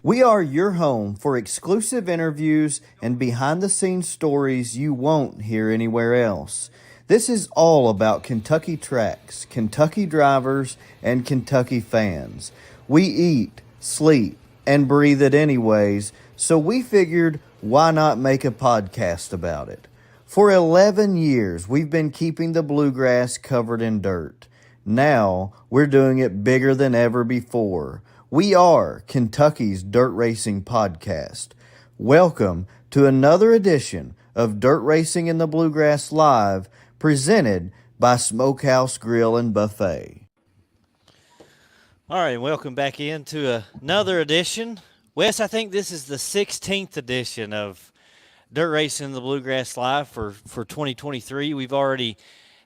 We are your home for exclusive interviews and behind-the-scenes stories you won't hear anywhere else. This is all about Kentucky tracks, Kentucky drivers, and Kentucky fans. We eat, sleep, and breathe it anyways, so we figured why not make a podcast about it? For 11 years, we've been keeping the bluegrass covered in dirt. Now, we're doing it bigger than ever before. We are Kentucky's Dirt Racing Podcast. Welcome to another edition of Dirt Racing in the Bluegrass Live, presented by Smokehouse Grill and Buffet. All right, welcome back into another edition. Wes, I think this is the 16th edition of Dirt Racing in the Bluegrass Live for 2023. We've already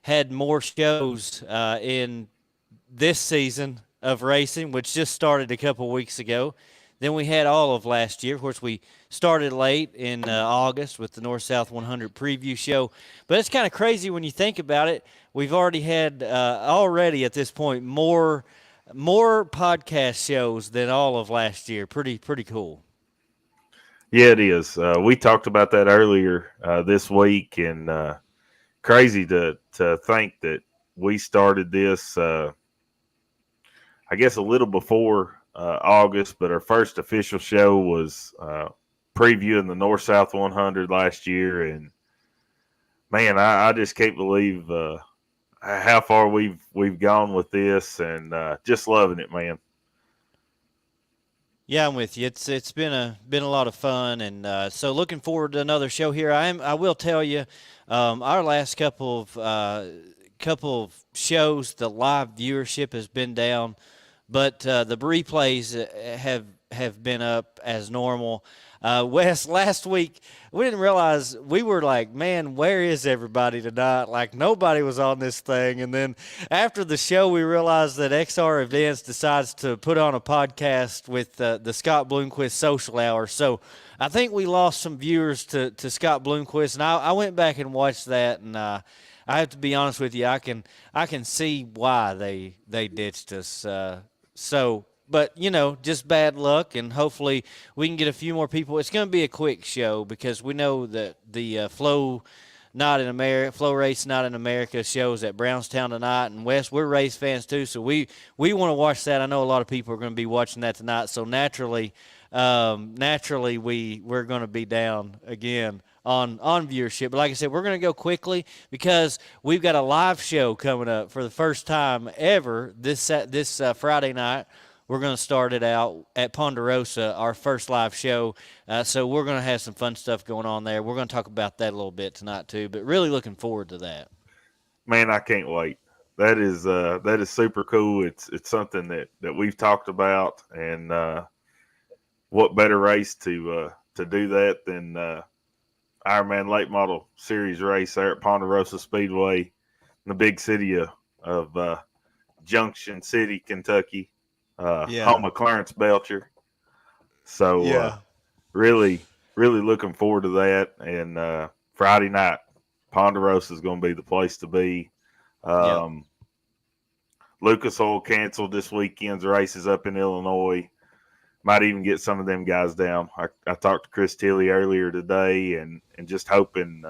had more shows in this season of racing, which just started a couple weeks ago. Then we had all of last year. Of course, we started late in August with the North-South 100 preview show. But it's kind of crazy when you think about it. We've already had, already at this point, more podcast shows than all of last year. Pretty cool. Yeah, it is. We talked about that earlier this week, and crazy to think that we started this I guess a little before August, but our first official show was previewing the North-South 100 last year. And, man, I just can't believe how far we've gone with this, and just loving it, man. Yeah, I'm with you. It's been a lot of fun, and so looking forward to another show here. I will tell you, our last couple of shows, the live viewership has been down, but the replays have been up as normal. Wes, last week we didn't realize, we were like, man, where is everybody tonight? Like, nobody was on this thing. And then after the show, we realized that XR Events decides to put on a podcast with the Scott Bloomquist Social Hour. So I think we lost some viewers to Scott Bloomquist, and I went back and watched that, and I have to be honest with you, I can see why they ditched us. But, just bad luck, and hopefully we can get a few more people. It's going to be a quick show because we know that the Flow Race Not in America shows at Brownstown tonight. And, Wes, we're race fans too, so we want to watch that. I know a lot of people are going to be watching that tonight, so naturally we're going to be down again on viewership. But like I said, we're going to go quickly because we've got a live show coming up for the first time ever this Friday night. We're going to start it out at Ponderosa, our first live show. So we're going to have some fun stuff going on there. We're going to talk about that a little bit tonight too, but really looking forward to that. Man, I can't wait. That is super cool. It's something that we've talked about, and what better race to do that than Ironman Late Model Series race there at Ponderosa Speedway in the big city of Junction City, Kentucky, home of Clarence Belcher. So really looking forward to that. And Friday night, Ponderosa is going to be the place to be. Lucas Oil canceled this weekend's races up in Illinois. Might even get some of them guys down. I talked to Chris Tilley earlier today, and just hoping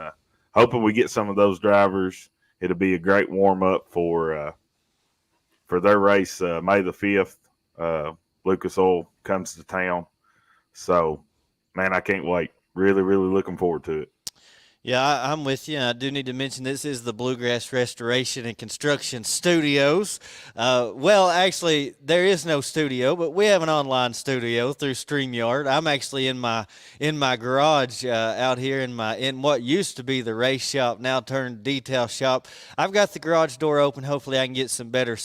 we get some of those drivers. It'll be a great warm up for their race May the 5th. Lucas Oil comes to town, so man, I can't wait. Really looking forward to it. Yeah, I'm with you. I do need to mention this is the Bluegrass Restoration and Construction Studios. Well, actually, there is no studio, but we have an online studio through StreamYard. I'm actually in my garage out here in what used to be the race shop, now turned detail shop. I've got the garage door open. Hopefully, I can get some better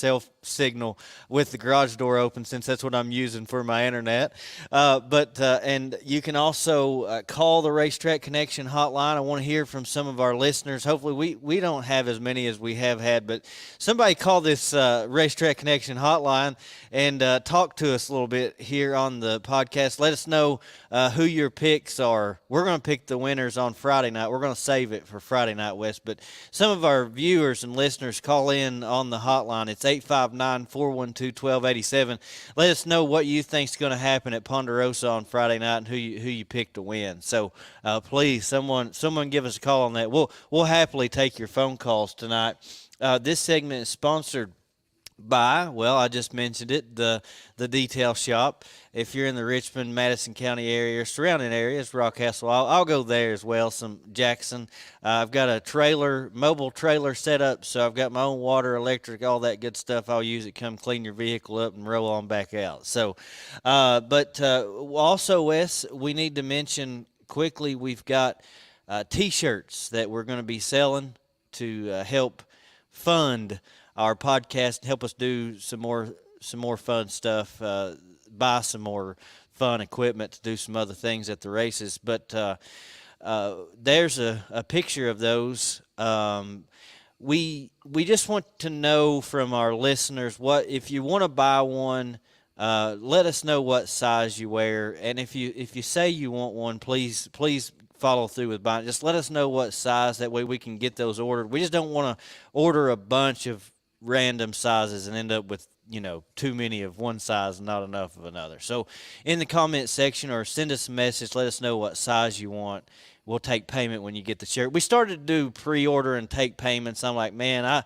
signal with the garage door open, since that's what I'm using for my internet. And you can also call the Racetrack Connection hotline. I want to hear from some of our listeners. Hopefully we don't have as many as we have had, but somebody call this Racetrack Connection hotline and talk to us a little bit here on the podcast. Let us know who your picks are. We're going to pick the winners on Friday night. We're going to save it for Friday night, Wes, but some of our viewers and listeners call in on the hotline. It's 859 659-412-1287. Let us know what you think's going to happen at Ponderosa on Friday night and who you pick to win. So please, someone give us a call on that. We'll happily take your phone calls tonight. This segment is sponsored by, well, I just mentioned it, the detail shop. If you're in the Richmond, Madison County area or surrounding areas, Rockcastle, I'll go there as well. Some Jackson. I've got a mobile trailer set up, so I've got my own water, electric, all that good stuff. I'll use it. Come clean your vehicle up and roll on back out. So, but also, Wes, we need to mention quickly. We've got T-shirts that we're going to be selling to help fund our podcast and help us do some more fun stuff, buy some more fun equipment to do some other things at the races. But there's a picture of those. We just want to know from our listeners, what if you want to buy one, let us know what size you wear, and if you say you want one, please follow through with buying. Just let us know what size, that way we can get those ordered. We just don't want to order a bunch of random sizes and end up with too many of one size and not enough of another. So in the comment section, or send us a message, let us know what size you want. We'll take payment when you get the shirt. We started to do pre-order and take payments. I'm like, man,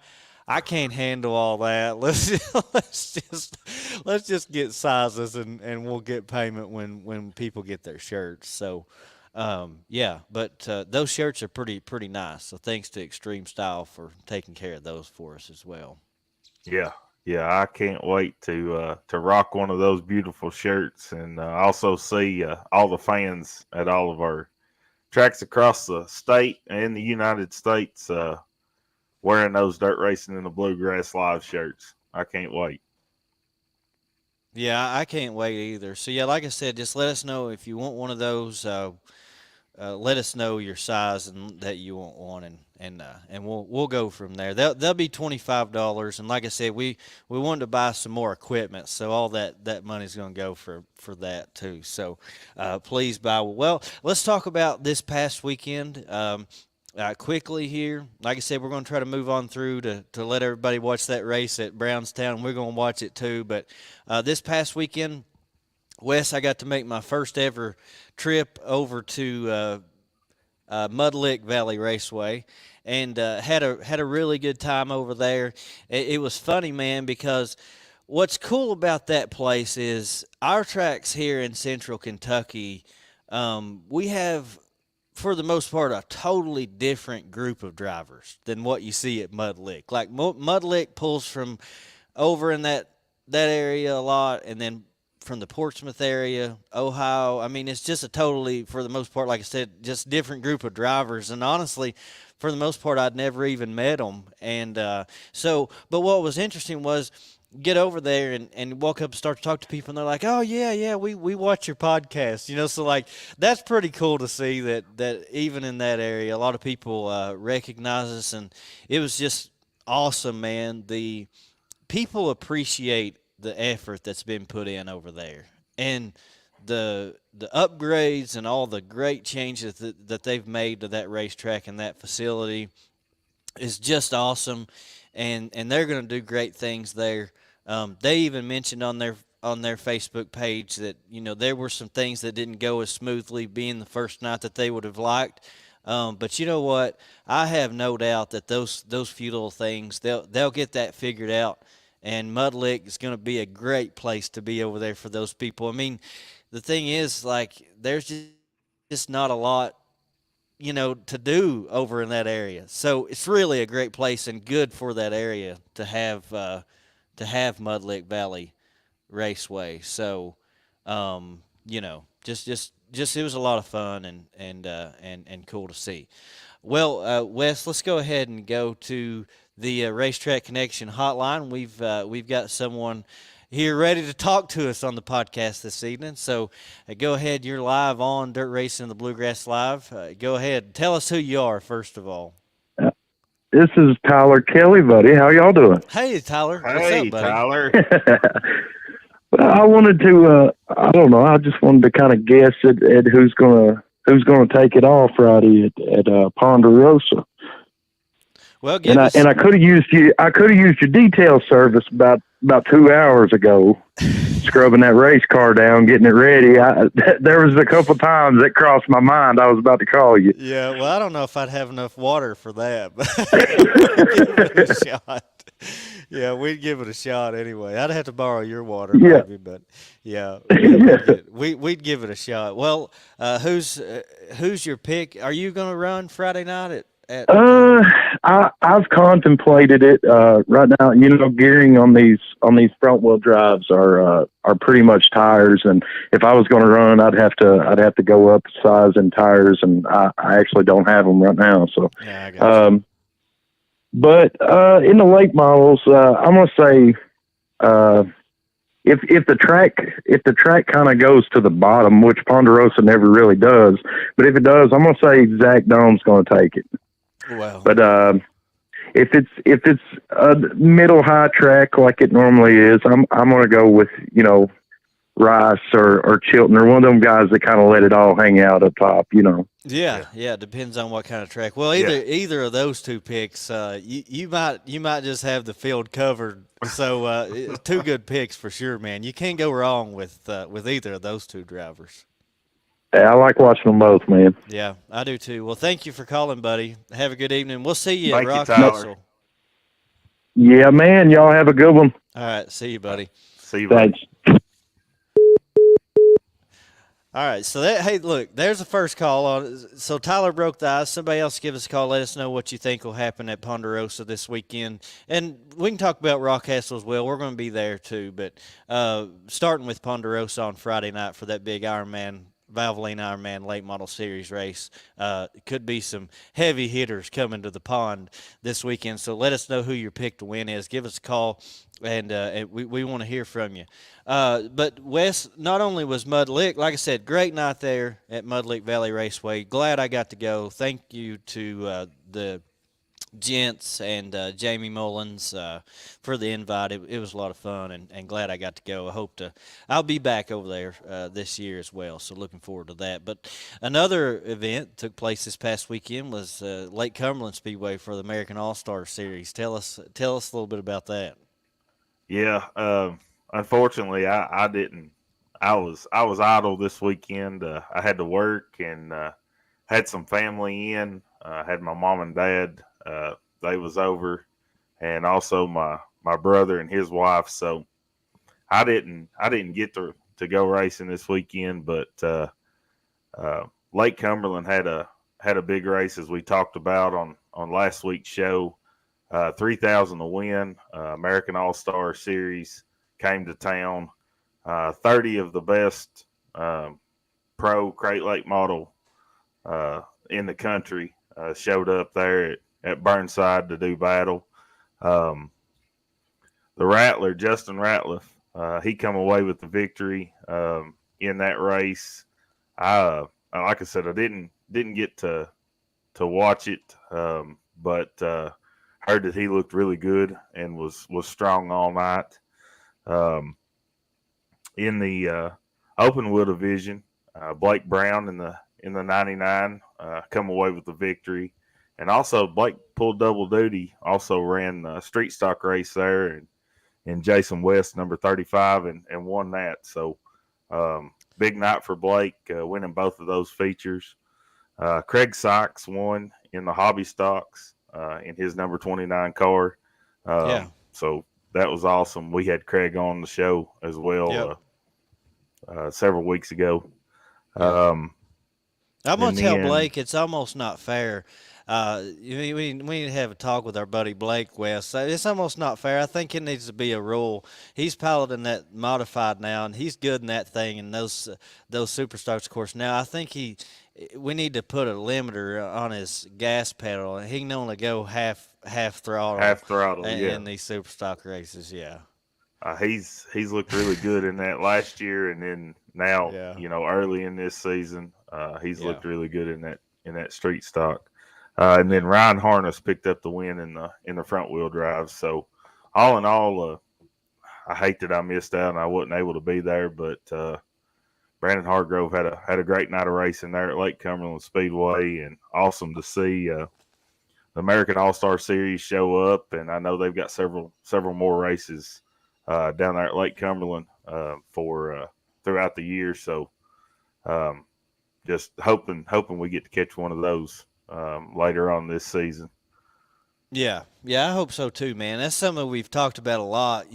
I can't handle all that. Let's just get sizes and we'll get payment when people get their shirts. So but those shirts are pretty nice. So thanks to Extreme Style for taking care of those for us as well. Yeah, I can't wait to rock one of those beautiful shirts, and also see all the fans at all of our tracks across the state and the United States wearing those Dirt Racing in the Bluegrass Live shirts. I can't wait. Yeah, I can't wait either. So yeah, like I said, just let us know if you want one of those. Let us know your size and that you want one, and we'll go from there. They'll be $25, and like I said, we wanted to buy some more equipment, so all that money's going to go for that too. So please buy. Well, let's talk about this past weekend quickly here. Like I said, we're going to try to move on through to let everybody watch that race at Brownstown. We're going to watch it too, but this past weekend, Wes, I got to make my first ever trip over to Mud Lick Valley Raceway, and had a really good time over there. It was funny, man, because what's cool about that place is our tracks here in Central Kentucky. We have, for the most part, a totally different group of drivers than what you see at Mud Lick. Like Mud Lick pulls from over in that area a lot, and then from the Portsmouth area, Ohio. I mean, it's just a totally, for the most part, like I said, just different group of drivers. And honestly, for the most part, I'd never even met them. And but what was interesting was get over there and walk up and start to talk to people, and they're like, oh, yeah, we watch your podcast. So like that's pretty cool to see that even in that area, a lot of people recognize us. And it was just awesome, man. The people appreciate the effort that's been put in over there, and the upgrades and all the great changes that they've made to that racetrack and that facility is just awesome, and they're going to do great things there. They even mentioned on their Facebook page that there were some things that didn't go as smoothly, being the first night, that they would have liked. But you know what? I have no doubt that those few little things, they'll get that figured out. And Mud Lick is going to be a great place to be over there for those people. I mean, the thing is, like, there's just not a lot, to do over in that area. So it's really a great place and good for that area to have Mud Lick Valley Raceway. So, just it was a lot of fun and cool to see. Well, Wes, let's go ahead and go to the Racetrack Connection hotline. We've got someone here ready to talk to us on the podcast this evening. So go ahead. You're live on Dirt Racing in the Bluegrass Live. Go ahead. Tell us who you are, first of all. This is Tyler Kelly, buddy. How y'all doing? Hey, Tyler. Hey, What's up, buddy? Tyler. Well, I wanted to. I don't know. I just wanted to kind of guess at who's gonna take it all Friday at Ponderosa. Well, give us. And I could have used you. I could have used your detail service about 2 hours ago, scrubbing that race car down, getting it ready. There was a couple times that crossed my mind. I was about to call you. Yeah, well, I don't know if I'd have enough water for that, but give it a shot. Yeah, we'd give it a shot anyway. I'd have to borrow your water maybe, but yeah, we'd give it a shot. Well, who's your pick? Are you going to run Friday night at I've contemplated it. Right now, gearing on these front wheel drives are pretty much tires, and if I was going to run, I'd have to go up size in tires, and I actually don't have them right now. So, yeah, I got you. But in the late models, I'm going to say if the track kind of goes to the bottom, which Ponderosa never really does, but if it does, I'm going to say Zach Dome's going to take it. Wow. But if it's a middle high track like it normally is, I'm going to go with Rice or Chilton or one of them guys that kind of let it all hang out up top. Yeah, it depends on what kind of track. Well, either of those two picks, you might just have the field covered. So two good picks for sure, man. You can't go wrong with either of those two drivers. Yeah, I like watching them both, man. Yeah, I do too. Well, thank you for calling, buddy. Have a good evening. We'll see you Thank at you, Rockcastle. Tyler. Yeah, man. Y'all have a good one. All right, see you, buddy. See you, buddy. Thanks. All right, so hey, look, there's the first call on. So Tyler broke the ice. Somebody else give us a call. Let us know what you think will happen at Ponderosa this weekend, and we can talk about Rockcastle as well. We're going to be there too, but starting with Ponderosa on Friday night for that big Valvoline Ironman late model series race. Could be some heavy hitters coming to the pond this weekend. So let us know who your pick to win is. Give us a call, and we want to hear from you. But Wes, not only was Mud Lick, like I said, great night there at Mud Lick Valley Raceway. Glad I got to go. Thank you to the gents and Jamie Mullins for the invite. It was a lot of fun, and glad I got to go. I'll be back over there this year as well, so looking forward to that. But another event took place this past weekend was Lake Cumberland Speedway for the American All-Star Series. Tell us a little bit about that. Yeah, unfortunately, I didn't. I was idle this weekend. I had to work and had some family in. Had my mom and dad. They was over, and also my brother and his wife. So I didn't get to go racing this weekend. But Lake Cumberland had a big race, as we talked about on last week's show. 3,000 to win. American All-Star Series came to town. 30 of the best pro crate lake model in the country showed up there at Burnside to do battle. The Rattler, Justin Ratliff, he come away with the victory in that race. Like I said, I didn't get to watch it, but heard that he looked really good and was strong all night. In the open wheel division, Blake Brown in the 99 come away with the victory. And also, Blake pulled double duty, also ran a street stock race there, and Jason West, number 35, and won that. So, big night for Blake, winning both of those features. Craig Sykes won in the hobby stocks in his number 29 car. So, that was awesome. We had Craig on the show as well several weeks ago. I'm going to tell Blake it's almost not fair. We need to have a talk with our buddy Blake West. It's almost not fair. I think it needs to be a rule. He's piloting that modified now, and he's good in that thing and those super stocks, of course. Now I think we need to put a limiter on his gas pedal. He can only go half throttle. In these super stock races. Yeah. He's looked really good in that last year, and then now early in this season, he's looked really good in that street stock. And then Ryan Harness picked up the win in the front wheel drive. So all in all, I hate that I missed out and I wasn't able to be there, but Brandon Hargrove had a great night of racing there at Lake Cumberland Speedway, and awesome to see American All-Star Series show up, and I know they've got several more races down there at Lake Cumberland for throughout the year. So just hoping we get to catch one of those later on this season. Yeah, I hope so too, man. That's something we've talked about a lot.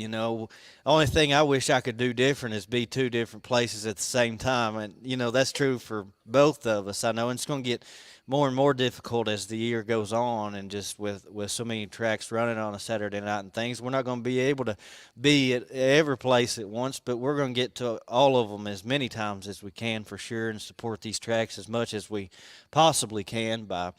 Only thing I wish I could do different is be two different places at the same time, and that's true for both of us. I know, and it's going to get more and more difficult as the year goes on, and just with so many tracks running on a Saturday night and things, we're not going to be able to be at every place at once, but we're going to get to all of them as many times as we can for sure, and support these tracks as much as we possibly can by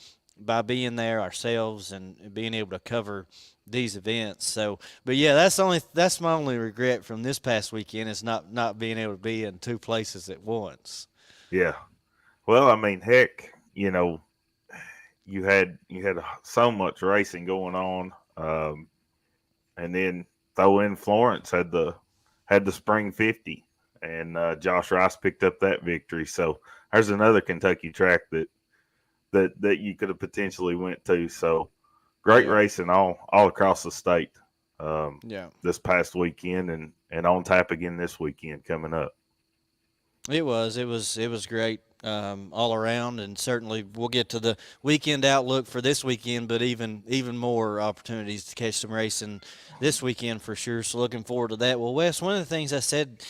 being there ourselves and being able to cover these events. So, but yeah, that's my only regret from this past weekend is not being able to be in two places at once. Yeah. Well, I mean, heck, you had so much racing going on, and then throw in Florence had the Spring 50, and Josh Rice picked up that victory. So there's another Kentucky track that you could have potentially went to. So great racing all across the state this past weekend, and on tap again this weekend coming up. It was great all around, and certainly we'll get to the weekend outlook for this weekend, but even more opportunities to catch some racing this weekend for sure. So looking forward to that. Well, Wes, one of the things I said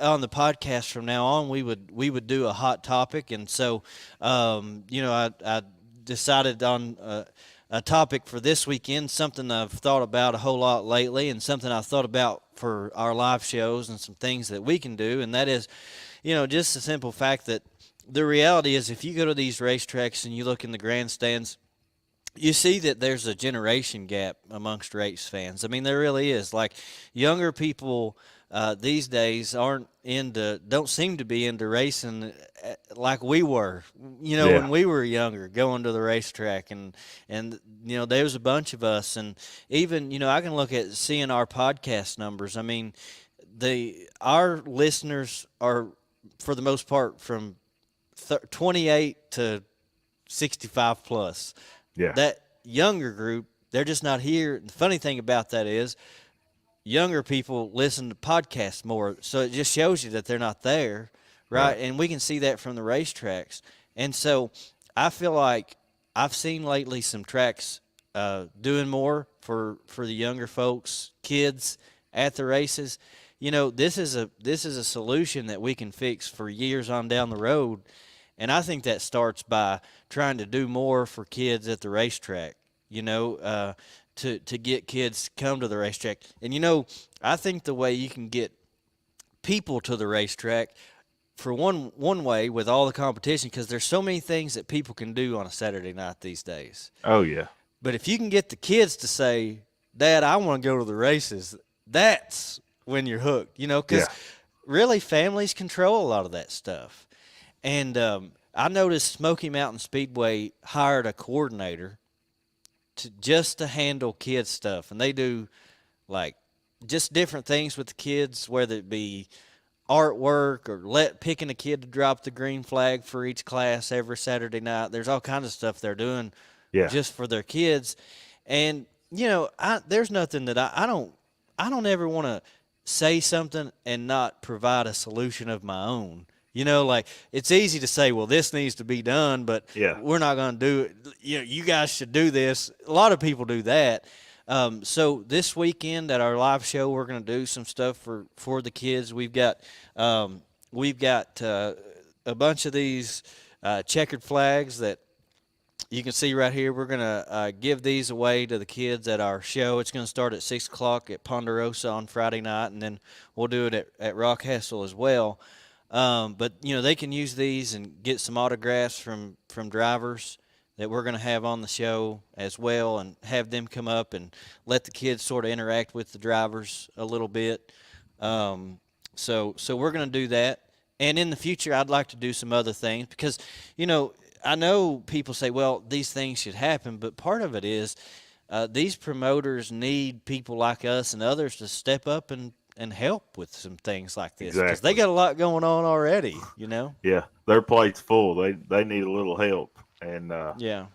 on the podcast from now on, we would do a hot topic, and so I decided on a topic for this weekend, something I've thought about a whole lot lately, and something I've thought about for our live shows, and some things that we can do, and that is, just the simple fact that the reality is, if you go to these racetracks and you look in the grandstands, you see that there's a generation gap amongst race fans. I mean, there really is. Like, younger people these days don't seem to be into racing like we were, when we were younger, going to the racetrack. And there was a bunch of us. And even, I can look at seeing our podcast numbers. I mean, our listeners are, for the most part, from 28 to 65 plus. Yeah. That younger group, they're just not here. The funny thing about that is younger people listen to podcasts more, so it just shows you that they're not there, right? And we can see that from the racetracks. And so I feel like I've seen lately some tracks doing more for the younger folks, kids at the races. This is a solution that we can fix for years on down the road. And I think that starts by trying to do more for kids at the racetrack, to get kids to come to the racetrack. And, I think the way you can get people to the racetrack, for one way, with all the competition, because there's so many things that people can do on a Saturday night these days. Oh, yeah. But if you can get the kids to say, Dad, I want to go to the races, that's when you're hooked, because really families control a lot of that stuff. And I noticed Smoky Mountain Speedway hired a coordinator just to handle kids stuff, and they do like just different things with the kids, whether it be artwork or picking a kid to drop the green flag for each class every Saturday night. There's all kinds of stuff they're doing just for their kids. And there's nothing that I don't ever want to say something and not provide a solution of my own. Like, it's easy to say, well, this needs to be done, but we're not going to do it. You guys should do this. A lot of people do that. So this weekend at our live show, we're going to do some stuff for the kids. We've got a bunch of these checkered flags that you can see right here. We're going to give these away to the kids at our show. It's going to start at 6 o'clock at Ponderosa on Friday night, and then we'll do it at Rockcastle as well. But they can use these and get some autographs from drivers that we're going to have on the show as well, and have them come up and let the kids sort of interact with the drivers a little bit. So we're going to do that. And in the future, I'd like to do some other things because, I know people say, well, these things should happen, but part of it is these promoters need people like us and others to step up and help with some things like this, because they got a lot going on already, Yeah, their plate's full. They need a little help, and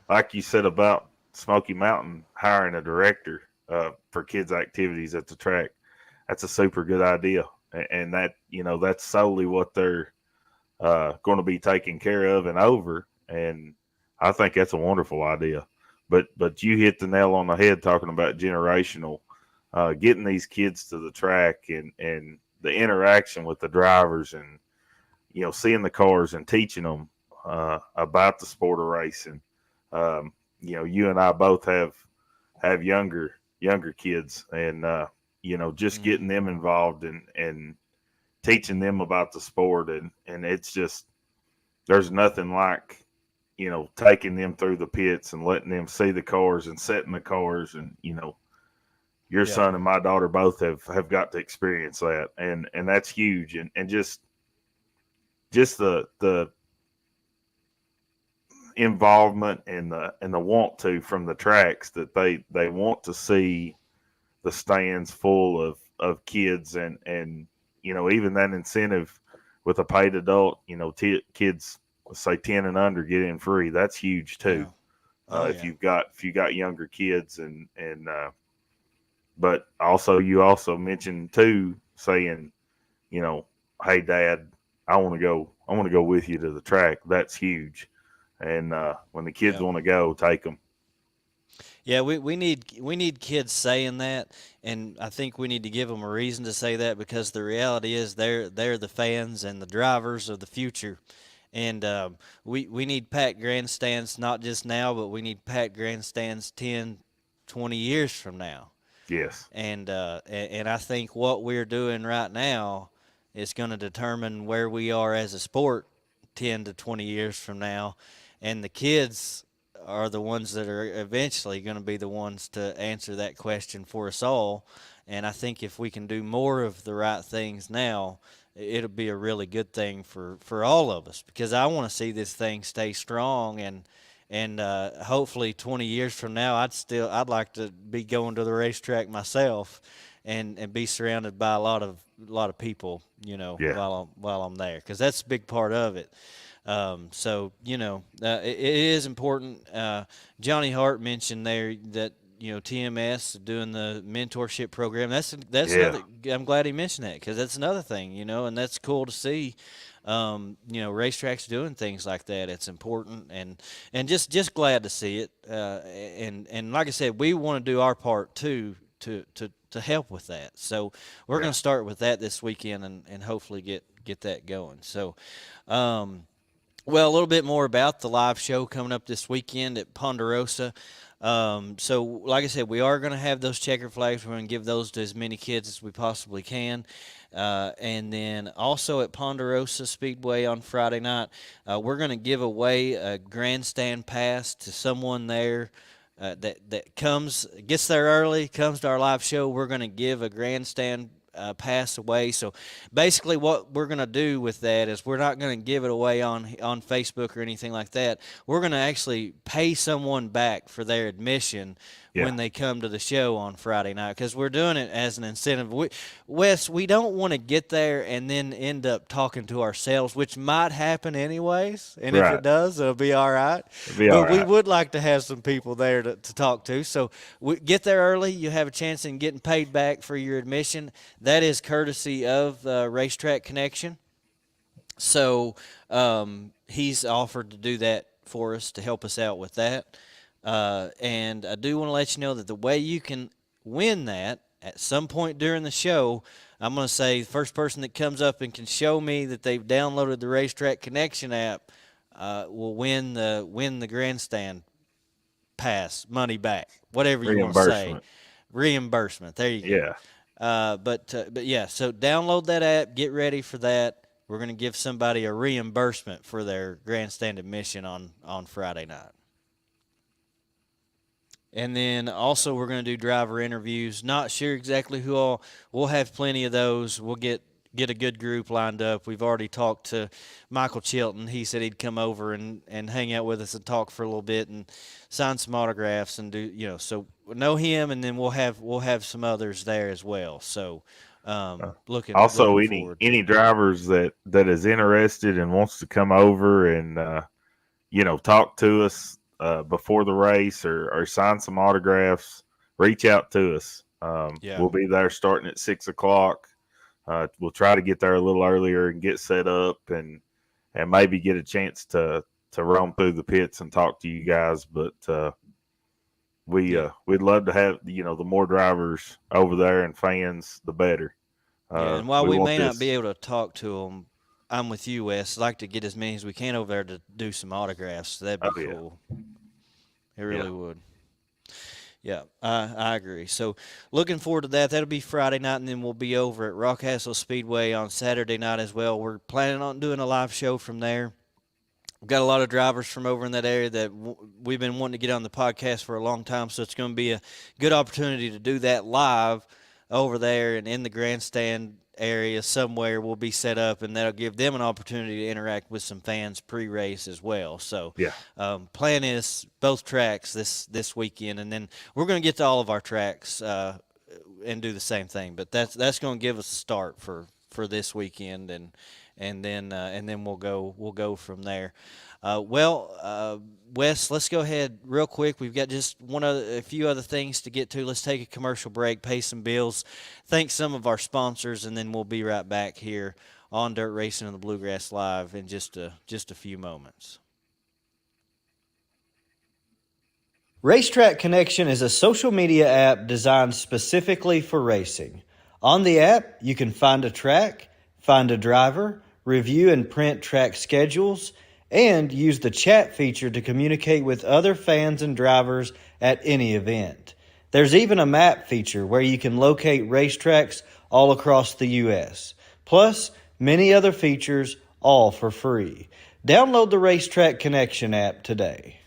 like you said about Smoky Mountain hiring a director for kids activities at the track. That's a super good idea, and that that's solely what they're going to be taken care of and over. And I think that's a wonderful idea. But you hit the nail on the head talking about generational, getting these kids to the track and the interaction with the drivers and seeing the cars and teaching them about the sport of racing. You and I both have younger kids, and just getting them involved and teaching them about the sport, and it's just, there's nothing like taking them through the pits and letting them see the cars and setting the cars, and your son and my daughter both have got to experience that, and that's huge, and just the involvement and the want to from the tracks, that they want to see the stands full of kids, and even that incentive with a paid adult, kids, say 10 and under, get in free. That's huge too. If you got younger kids, and but also, you also mentioned too, saying, hey Dad, I want to go with you to the track. That's huge. And when the kids want to go, take them. Yeah, we need kids saying that, and I think we need to give them a reason to say that, because the reality is they're the fans and the drivers of the future, and we need packed grandstands, not just now, but we need packed grandstands 10, 20 years from now. Yes. And I think what we're doing right now is going to determine where we are as a sport 10 to 20 years from now, and the kids are the ones that are eventually going to be the ones to answer that question for us all. And I think if we can do more of the right things now, it'll be a really good thing for all of us, because I want to see this thing stay strong, and hopefully 20 years from now, I'd like to be going to the racetrack myself and be surrounded by a lot of people, while I'm there, because that's a big part of it. It is important. Johnny Hart mentioned there that TMS doing the mentorship program. That's another. I'm glad he mentioned that, because that's another thing, and that's cool to see. Racetracks doing things like that. It's important, and just glad to see it. And like I said, we want to do our part too to help with that. So we're going to start with that this weekend, and hopefully get that going. So. Well, a little bit more about the live show coming up this weekend at Ponderosa. So, like I said, we are going to have those checker flags. We're going to give those to as many kids as we possibly can. And then also at Ponderosa Speedway on Friday night, we're going to give away a grandstand pass to someone there that gets there early, comes to our live show. We're going to give a grandstand pass away. So basically what we're going to do with that is we're not going to give it away on Facebook or anything like that. We're going to actually pay someone back for their admission when they come to the show on Friday night, because we're doing it as an incentive. Wes, we don't want to get there and then end up talking to ourselves, which might happen anyways, and if it does, it'll be all right. We would like to have some people there to talk to. So get there early. You have a chance in getting paid back for your admission. That is courtesy of Racetrack Connection. So he's offered to do that for us, to help us out with that. And I do want to let you know that the way you can win that at some point during the show, I'm going to say the first person that comes up and can show me that they've downloaded the Racetrack Connection app will win the grandstand pass, money back, whatever you want to say. Reimbursement. There you go. Yeah. But yeah, so download that app, get ready for that. We're going to give somebody a reimbursement for their grandstand admission on Friday night. And then also we're going to do driver interviews. Not sure exactly who all. We'll have plenty of those. We'll get a good group lined up. We've already talked to Michael Chilton. He said he'd come over and hang out with us and talk for a little bit and sign some autographs and do, so know him, and then we'll have some others there as well. So looking any drivers that is interested and wants to come over and talk to us, before the race or sign some autographs, reach out to us. We'll be there starting at 6 o'clock. We'll try to get there a little earlier and get set up and maybe get a chance to roam through the pits and talk to you guys. But we'd love to have, the more drivers over there and fans, the better. And while we may not be able to talk to them, I'm with you, Wes. I'd like to get as many as we can over there to do some autographs. That'd be cool. It really would. Yeah, I agree. So looking forward to that. That'll be Friday night, and then we'll be over at Rockcastle Speedway on Saturday night as well. We're planning on doing a live show from there. We've got a lot of drivers from over in that area that we've been wanting to get on the podcast for a long time, so it's going to be a good opportunity to do that live over there and in the grandstand area somewhere will be set up, and that'll give them an opportunity to interact with some fans pre-race as well. So plan is both tracks this weekend, and then we're going to get to all of our tracks and do the same thing. But that's going to give us a start for this weekend, and then we'll go from there. Wes, let's go ahead real quick. We've got just a few other things to get to. Let's take a commercial break, pay some bills, thank some of our sponsors, and then we'll be right back here on Dirt Racing and the Bluegrass Live in just a few moments. Racetrack Connection is a social media app designed specifically for racing. On the app, you can find a track, find a driver, review and print track schedules, and use the chat feature to communicate with other fans and drivers at any event. There's even a map feature where you can locate racetracks all across the U.S., plus many other features, all for free. Download the Racetrack Connection app today.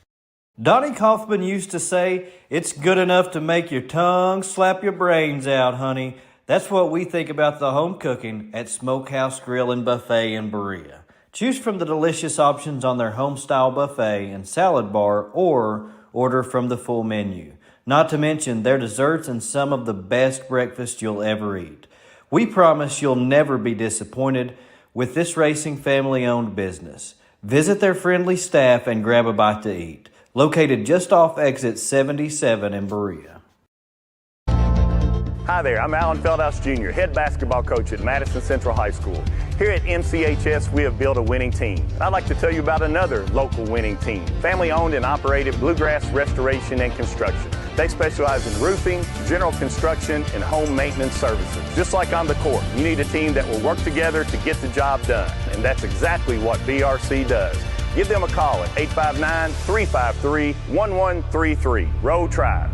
Donnie Kaufman used to say, "It's good enough to make your tongue slap your brains out, honey." That's what we think about the home cooking at Smokehouse Grill and Buffet in Berea. Choose from the delicious options on their home-style buffet and salad bar, or order from the full menu. Not to mention their desserts and some of the best breakfast you'll ever eat. We promise you'll never be disappointed with this racing family-owned business. Visit their friendly staff and grab a bite to eat. Located just off exit 77 in Berea. Hi there, I'm Alan Feldhouse Jr., head basketball coach at Madison Central High School. Here at MCHS, we have built a winning team. I'd like to tell you about another local winning team, family-owned and operated Bluegrass Restoration and Construction. They specialize in roofing, general construction, and home maintenance services. Just like on the court, you need a team that will work together to get the job done, and that's exactly what BRC does. Give them a call at 859-353-1133. Road Tribe.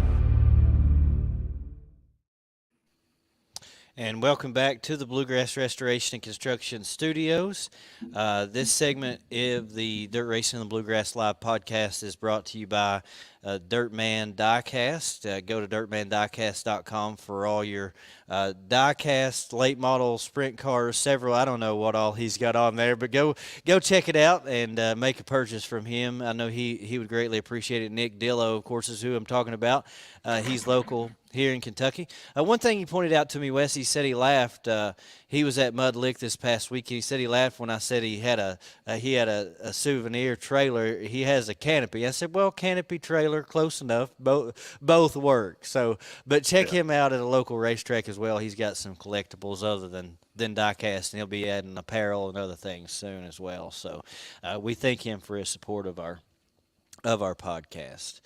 And welcome back to the Bluegrass Restoration and Construction Studios. This segment of the Dirt Racing and the Bluegrass Live podcast is brought to you by Dirtman Diecast. Go to dirtmandiecast.com for all your diecast, late model sprint cars, several. I don't know what all he's got on there, but go check it out and make a purchase from him. I know he would greatly appreciate it. Nick Dillo, of course, is who I'm talking about. He's local here in Kentucky. One thing he pointed out to me, Wes, he said he laughed. He was at Mud Lick this past week. He said he laughed when I said he had a souvenir trailer. He has a canopy. I said, well, canopy, trailer, close enough. Both work. So, but check him out at a local racetrack as well. He's got some collectibles other than diecast, and he'll be adding apparel and other things soon as well. So, we thank him for his support of our podcast.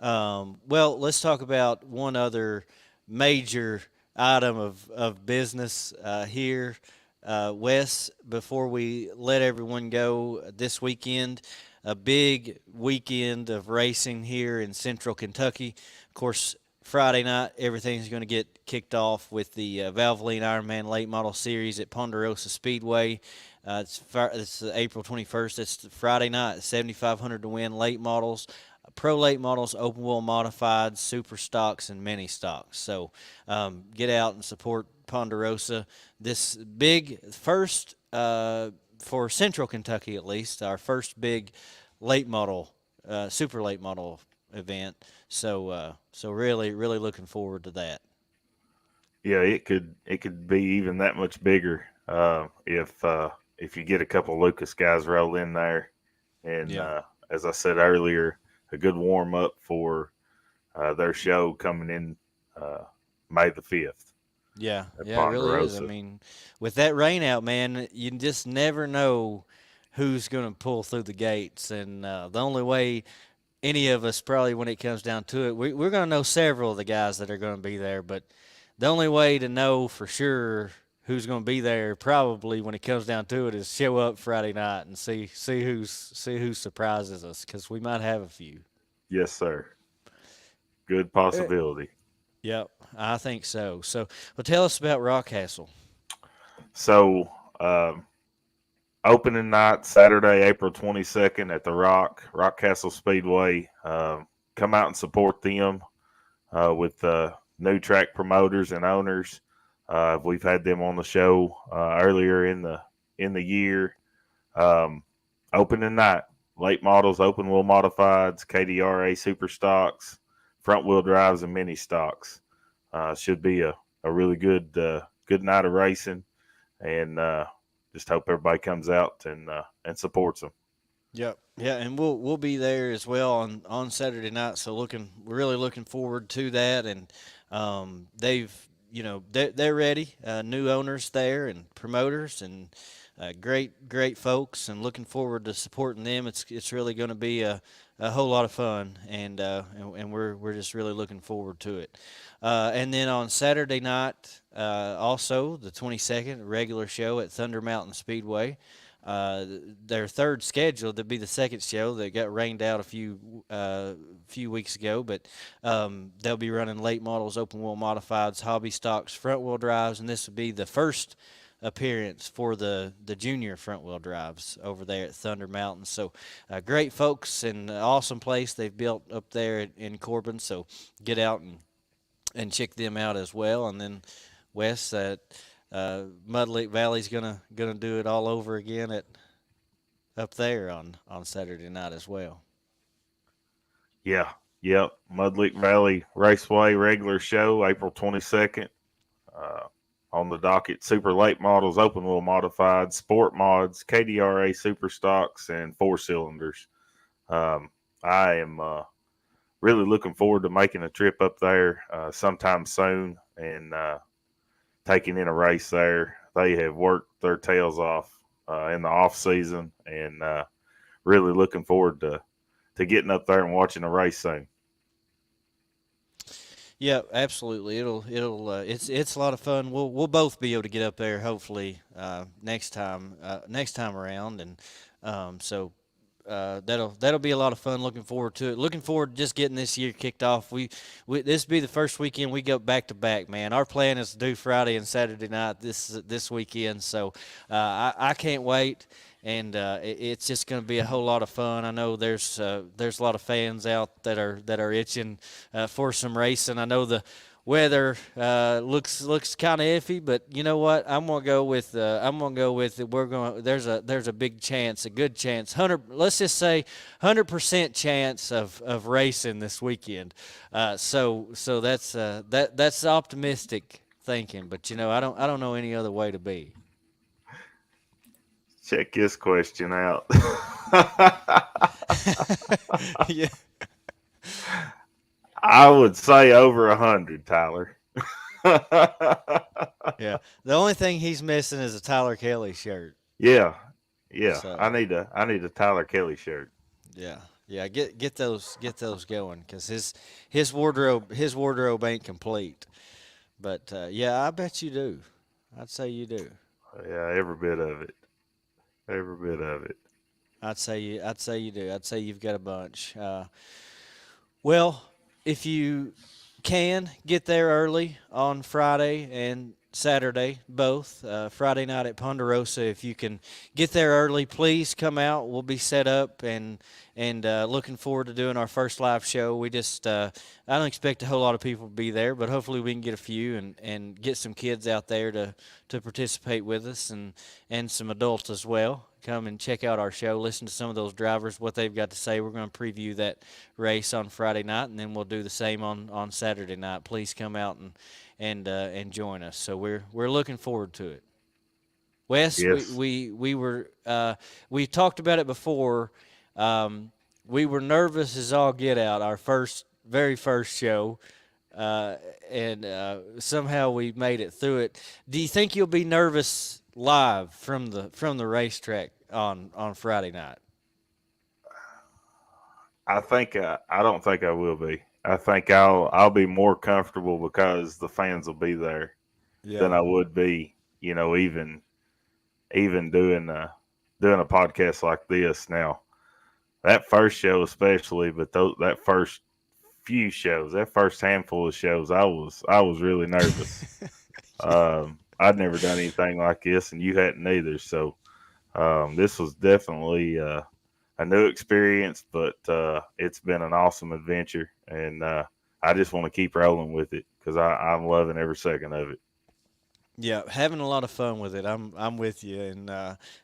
Well, let's talk about one other major item of business here, Wes, before we let everyone go this weekend. A big weekend of racing here in Central Kentucky. Of course, Friday night, everything's going to get kicked off with the Valvoline Ironman Late Model Series at Ponderosa Speedway. It's April 21st. It's Friday night, 7,500 to win late models. Pro late models, open wheel modified, super stocks, and mini stocks. So get out and support Ponderosa. This big first, for Central Kentucky at least, our first big late model, super late model event. So really looking forward to that. Yeah, it could be even that much bigger if you get a couple Lucas guys roll in there. And as I said earlier, a good warm up for their show coming in May the 5th Yeah, at yeah, it really is. I Ponderosa. mean, with that rain out, man, you just never know who's going to pull through the gates. And the only way any of us, probably when it comes down to it, we're going to know several of the guys that are going to be there. But the only way to know for sure who's going to be there, probably when it comes down to it, is show up Friday night and see who surprises us, because we might have a few. Yes, sir. Good possibility. Yep, I think so. So, well, tell us about Rockcastle. So, opening night, Saturday, April 22nd at the Rockcastle Speedway. Come out and support them with new track promoters and owners. We've had them on the show earlier in the year. Opening night, late models, open wheel modifieds, KDRA super stocks, front wheel drives, and mini stocks. Should be a really good night of racing, and just hope everybody comes out and supports them. Yep. Yeah, and we'll be there as well on Saturday night. So really looking forward to that. And they're ready. New owners there and promoters and great folks, and looking forward to supporting them. It's really going to be a whole lot of fun, and we're just really looking forward to it. And then on Saturday night, also the 22nd, regular show at Thunder Mountain Speedway. Their third schedule to be the second show that got rained out a few weeks ago, but they'll be running late models, open wheel modifieds, hobby stocks, front wheel drives, and this will be the first appearance for the junior front wheel drives over there at Thunder Mountain. So great folks and awesome place they've built up there in Corbin. So get out and check them out as well. And then Wes, that Mud Lick Valley's gonna do it all over again up there on Saturday night as well. Yeah, yep. Mud Lick Valley Raceway regular show, April 22nd. On the docket, super late models, open wheel modified, sport mods, KDRA super stocks, and 4-cylinders. I am really looking forward to making a trip up there sometime soon and taking in a race there. They have worked their tails off in the off season, and really looking forward to getting up there and watching a race soon. Yeah, absolutely. It's a lot of fun. We'll both be able to get up there hopefully next time around, and that'll be a lot of fun. Looking forward to it. Looking forward to just getting this year kicked off. This will be the first weekend we go back to back, man. Our plan is to do Friday and Saturday night this weekend, so I can't wait. And it's just going to be a whole lot of fun. I know there's a lot of fans out that are itching for some racing. I know the weather looks kind of iffy, but you know what? I'm gonna go with it. There's a big chance, a good chance, let's just say 100% chance of racing this weekend. So that's optimistic thinking, but I don't know any other way to be. Check this question out. Yeah. I would say over 100, Tyler. Yeah. The only thing he's missing is a Tyler Kelly shirt. Yeah. So, I need a Tyler Kelly shirt. Yeah. Get those going, because his wardrobe ain't complete. But yeah, I bet you do. I'd say you do. Yeah, every bit of it. I'd say you do. I'd say you've got a bunch. Well, if you can get there early on Friday and Saturday, both Friday night at Ponderosa, if you can get there early, please come out. We'll be set up and looking forward to doing our first live show. We just I don't expect a whole lot of people to be there, but hopefully we can get a few and get some kids out there to participate with us, and some adults as well. Come and check out our show, listen to some of those drivers, what they've got to say. We're going to preview that race on Friday night, and then we'll do the same on Saturday night. Please come out and join us. So we're looking forward to it. Wes, yes. we talked about it before. we were nervous as all get out. Our very first show. And somehow we made it through it. Do you think you'll be nervous live from the racetrack on Friday night? I don't think I will be. I think I'll be more comfortable because the fans will be there than I would be, even doing a podcast like this. Now, that first show especially, but that first few shows, that first handful of shows, I was really nervous. I'd never done anything like this, and you hadn't either. So this was definitely a new experience, but it's been an awesome adventure, and I just want to keep rolling with it because I'm loving every second of it. Yeah, having a lot of fun with it. I'm with you,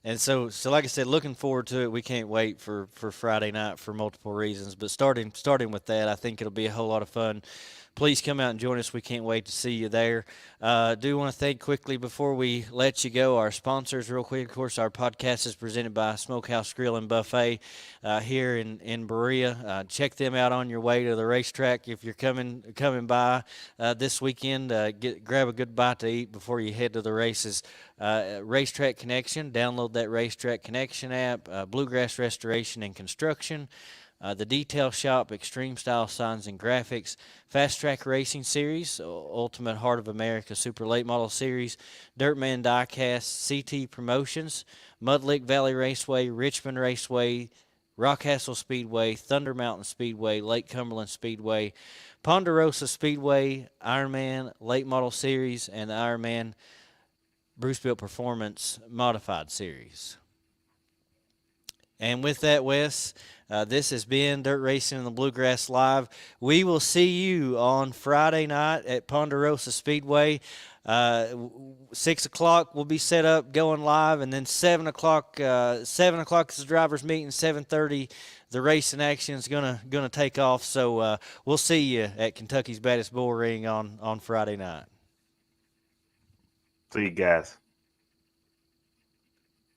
and so like I said, looking forward to it. We can't wait for Friday night for multiple reasons. But starting with that, I think it'll be a whole lot of fun. Please come out and join us. We can't wait to see you there. Do want to thank quickly before we let you go our sponsors real quick. Of course, our podcast is presented by Smokehouse Grill and Buffet here in Berea. Check them out on your way to the racetrack if you're coming by this weekend. Grab a good bite to eat before you head to the races. Racetrack Connection. Download that Racetrack Connection app. Bluegrass Restoration and Construction. The Detail Shop, Extreme Style Signs and Graphics, Fast Track Racing Series, Ultimate Heart of America Super Late Model Series, Dirtman Diecast, CT Promotions, Mudlick Valley Raceway, Richmond Raceway, Rockcastle Speedway, Thunder Mountain Speedway, Lake Cumberland Speedway, Ponderosa Speedway, Ironman Late Model Series, and the Ironman Bruce Built Performance Modified Series. And with that, Wes, this has been Dirt Racing in the Bluegrass Live. We will see you on Friday night at Ponderosa Speedway. 6 o'clock will be set up going live, and then 7 o'clock. 7 o'clock is the drivers' meeting. 7:30, the racing action is gonna take off. So we'll see you at Kentucky's Baddest Bull Ring on Friday night. See you guys.